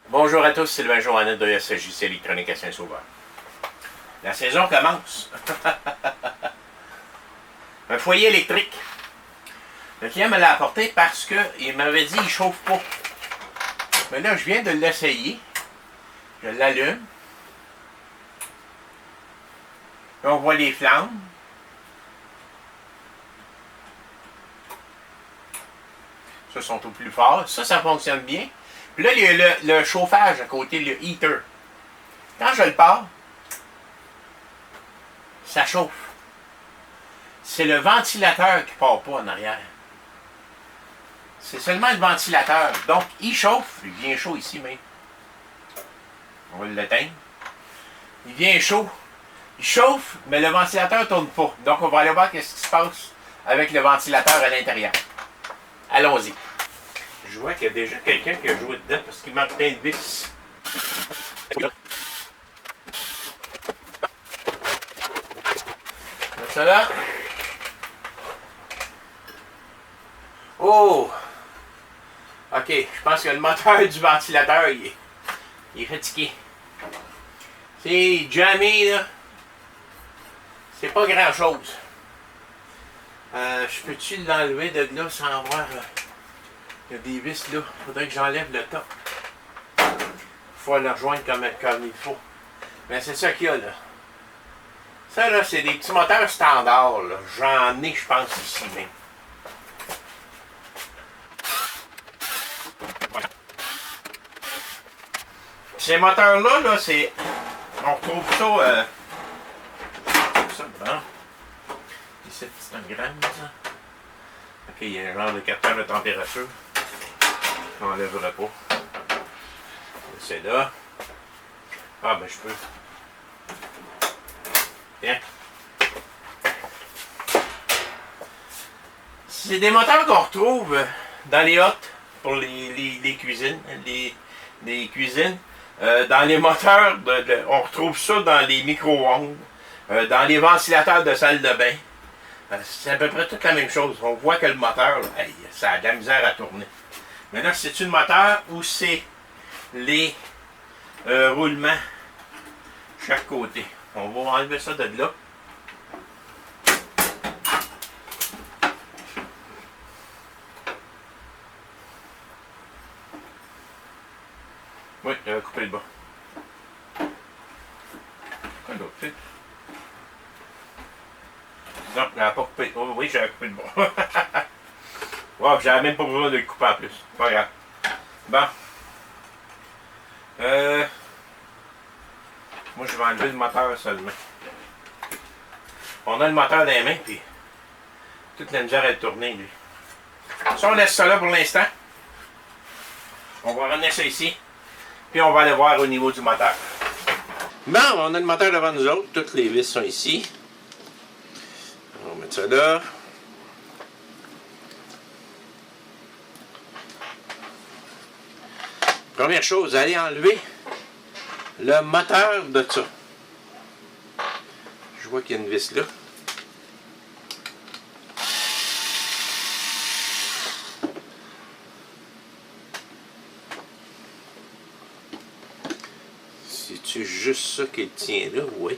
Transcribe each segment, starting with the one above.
Bonjour à tous, Sylvain Joannette de SJC Électronique à Saint-Sauveur. La saison commence. Un foyer électrique. Le client me l'a apporté parce qu'il m'avait dit qu'il ne chauffe pas. Mais là, je viens de l'essayer. Je l'allume. Là, on voit les flammes. Ça, sont au plus fort. Ça fonctionne bien. Puis là, il y a le chauffage à côté, le heater. Quand je le pars, ça chauffe. C'est le ventilateur qui ne part pas en arrière. C'est seulement le ventilateur. Donc, il chauffe. Il vient chaud ici même. On va l'éteindre. Il vient chaud. Il chauffe, mais le ventilateur ne tourne pas. Donc, on va aller voir ce qui se passe avec le ventilateur à l'intérieur. Allons-y. Je vois qu'il y a déjà quelqu'un qui a joué dedans parce qu'il manque plein de vis. Ça là. Oh! Ok, je pense que le moteur du ventilateur, il est fatigué. C'est jamais là. C'est pas grand chose. Je peux-tu l'enlever de là sans voir. Il y a des vis là. Il faudrait que j'enlève le top. Il faut le rejoindre comme il faut. Mais c'est ça qu'il y a là. Ça là, c'est des petits moteurs standards. J'en ai, je pense, ici même. Ces moteurs-là, là, c'est. On retrouve ça. Ça, bon. Ici, c'est un gramme, ça. Ok, il y a un genre de capteur de température. On n'enlèvera pas. C'est là. Ah, ben, je peux. Bien. C'est des moteurs qu'on retrouve dans les hottes pour les cuisines. Les cuisines. Dans les moteurs, on retrouve ça dans les micro-ondes. Dans les ventilateurs de salle de bain. C'est à peu près toute la même chose. On voit que le moteur, là, hey, ça a de la misère à tourner. Mais là, c'est-tu le moteur ou c'est les roulements chaque côté? On va enlever ça de là. Oui, j'avais coupé le bas. Pourquoi l'autre fait? Non, j'avais pas coupé. Oh, oui, j'avais coupé le bas. Wow, j'avais même pas besoin de le couper en plus. Pas grave. Bon. Moi, je vais enlever le moteur seulement. On a le moteur dans les mains, puis toute la misère à le tourner, lui. Ça, on laisse ça là pour l'instant. On va ramener ça ici, puis on va aller voir au niveau du moteur. Bon, on a le moteur devant nous autres. Toutes les vis sont ici. On va mettre ça là. Première chose, allez enlever le moteur de ça. Je vois qu'il y a une vis là. C'est-tu juste ça qui tient là? Oui.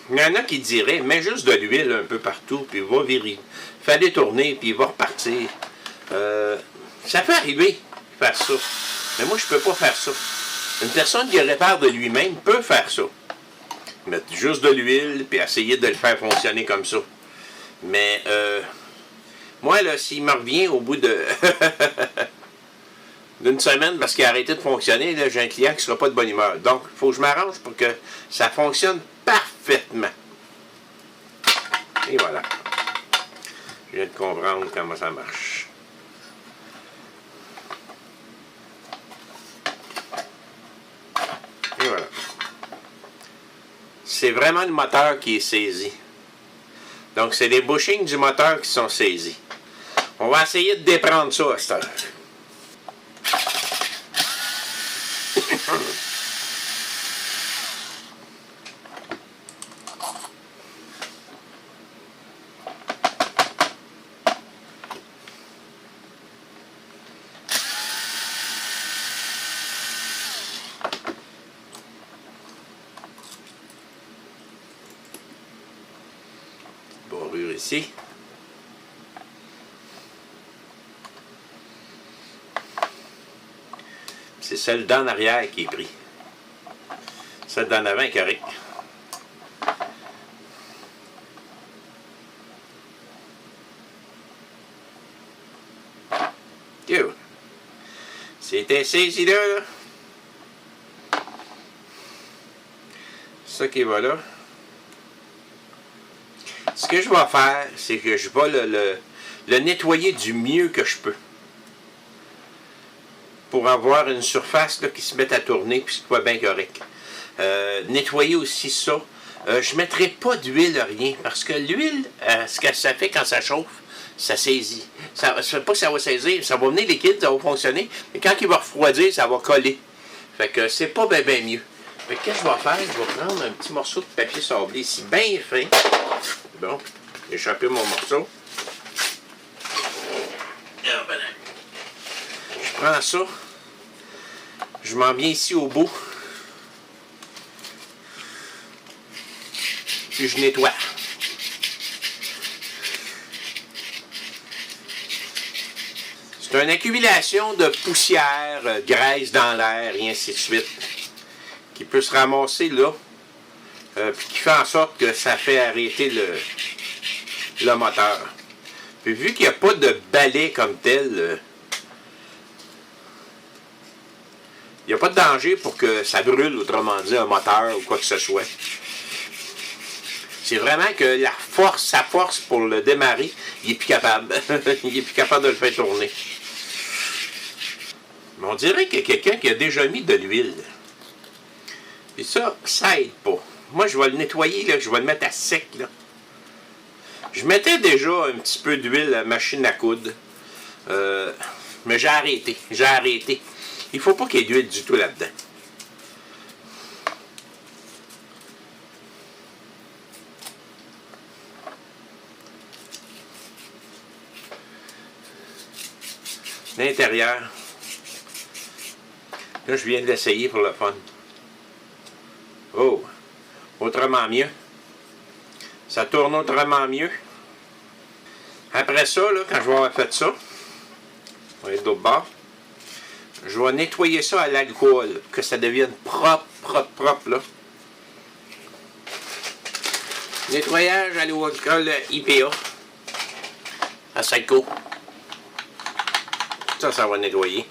Il y en a qui diraient, mets juste de l'huile un peu partout, puis va virer. Fallait tourner, puis il va repartir. Ça peut arriver, faire ça. Mais moi, je ne peux pas faire ça. Une personne qui répare de lui-même peut faire ça. Mettre juste de l'huile, puis essayer de le faire fonctionner comme ça. Mais, moi, là, s'il me revient au bout de d'une semaine, parce qu'il a arrêté de fonctionner, j'ai un client qui ne sera pas de bonne humeur. Donc, il faut que je m'arrange pour que ça fonctionne parfaitement. Et voilà. Je viens de comprendre comment ça marche. Et voilà. c'est vraiment le moteur qui est saisi. Donc, c'est les bushings du moteur qui sont saisis. On va essayer de déprendre ça à cette heure. Borure ici. C'est celle d'en arrière qui est prise. Celle d'en avant est correcte. C'était saisi là. Ça qui va là. Ce que je vais faire, c'est que je vais le nettoyer du mieux que je peux. Pour avoir une surface là, qui se mette à tourner puis qui soit bien correct. Nettoyer aussi ça. Je ne mettrai pas d'huile, rien, parce que l'huile, ce que ça fait quand ça chauffe, ça saisit. Ça ne fait pas que ça va saisir, ça va venir liquide, ça va fonctionner, mais quand il va refroidir, ça va coller. Fait que c'est pas bien mieux. Fait que qu'est-ce que je vais faire? Je vais prendre un petit morceau de papier sablé ici, bien fin. Bon, j'ai échappé mon morceau. Je prends ça. Je m'en viens ici au bout. Puis je nettoie. C'est une accumulation de poussière, graisse dans l'air, et ainsi de suite, qui peut se ramasser là, puis qui fait en sorte que ça fait arrêter le moteur. Puis vu qu'il n'y a pas de balai comme tel, il n'y a pas de danger pour que ça brûle, autrement dit, un moteur ou quoi que ce soit. C'est vraiment que sa force pour le démarrer, il n'est plus capable. Il n'est plus capable de le faire tourner. Mais on dirait qu'il y a quelqu'un qui a déjà mis de l'huile. Et ça aide pas. Moi, je vais le nettoyer, là, je vais le mettre à sec. Là. Je mettais déjà un petit peu d'huile à la machine à coudre. Mais j'ai arrêté. Il ne faut pas qu'il y ait d'huile du tout là-dedans. L'intérieur. Là, je viens de l'essayer pour le fun. Oh! Autrement mieux. Ça tourne autrement mieux. Après ça, là, quand je vais avoir fait ça, on va aller de l'autre bord, je vais nettoyer ça à l'alcool, pour que ça devienne propre, là. Nettoyage à l'alcool IPA. À Seiko. Ça va nettoyer.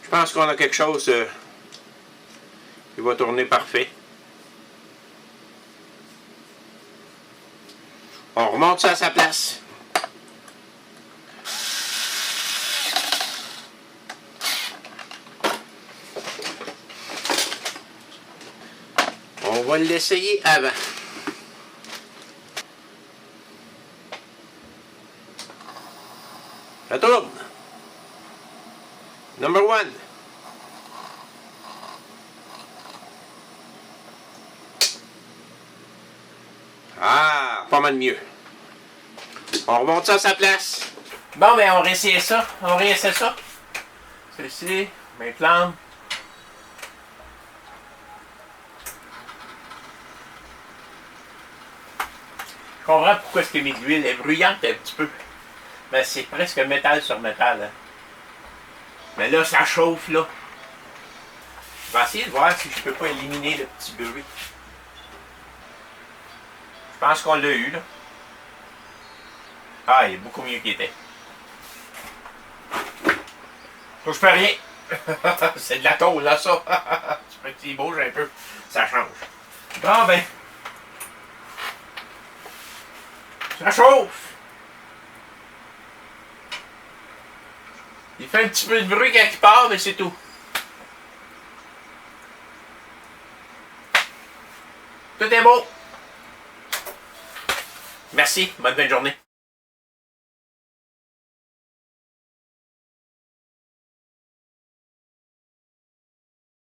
Je pense qu'on a quelque chose qui va tourner parfait. On remonte ça à sa place. On va l'essayer avant. Ça tourne. Number one. Ah, pas mal mieux. On remonte ça à sa place. Bon, ben on réessaye ça. Ceci, mes flammes. Je comprends pourquoi est-ce qu'il a mis de l'huile. Elle est bruyante un petit peu. Mais c'est presque métal sur métal. Hein. Mais là, ça chauffe, là. Je vais essayer de voir si je peux pas éliminer le petit bruit. Je pense qu'on l'a eu, là. Ah, il est beaucoup mieux qu'il était. Je fais rien. C'est de la tôle, là, ça. Ce petit bouge un peu. Ça change. Bon, ben. Ça chauffe! Il fait un petit peu de bruit quand il part, mais c'est tout. Tout est beau. Merci. Bonne fin de journée.